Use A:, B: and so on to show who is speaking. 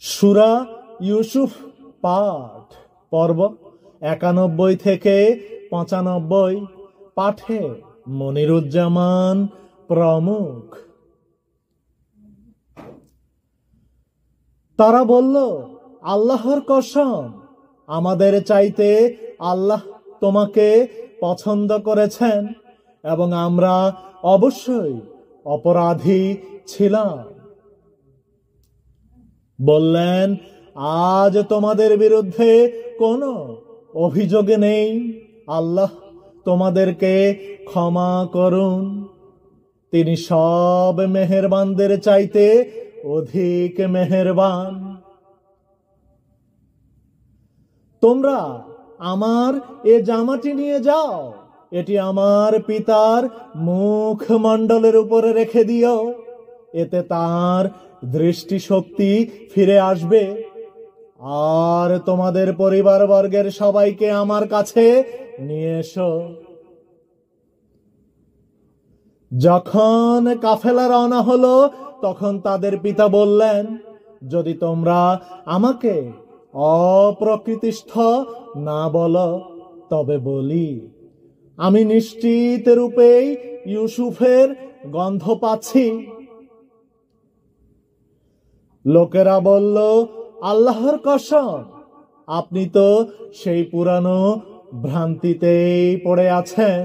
A: সূরা ইউসুফ পাঠ পর্ব 91 থেকে 95 পাঠে মনিরুজ্জামান প্রমুখ। তারা বলল, আল্লাহর কসম, আমাদের চাইতে আল্লাহ তোমাকে পছন্দ করেছেন এবং আমরা অবশ্যই অপরাধী ছিলাম। বললেন, আজ তোমাদের বিরুদ্ধে কোনো অভিযোগ নেই, আল্লাহ তোমাদেরকে ক্ষমা করুন, তিনি সব মেহেরবানদের চাইতে অধিক মেহেরবান। তোমরা আমার এ জামাটি নিয়ে যাও, এটি আমার পিতার মুখমণ্ডলের উপরে রেখে দিও, এতে তার দৃষ্টিশক্তি ফিরে আসবে। আর তোমাদের পরিবারবর্গের সবাইকে আমার কাছে নিয়ে এসো। যখন কাফেলা রওনা হলো, তখন তাদের পিতা বললেন, যদি তোমরা আমাকে অপ্রকৃতিস্থ না বলো, তবে বলি, আমি নিশ্চিত রূপেই ইউসুফের গন্ধ পাচ্ছি। লোকেরা বলল, আল্লাহর কসম, আপনি তো সেই পুরানো ভ্রান্তিতেই পড়ে আছেন।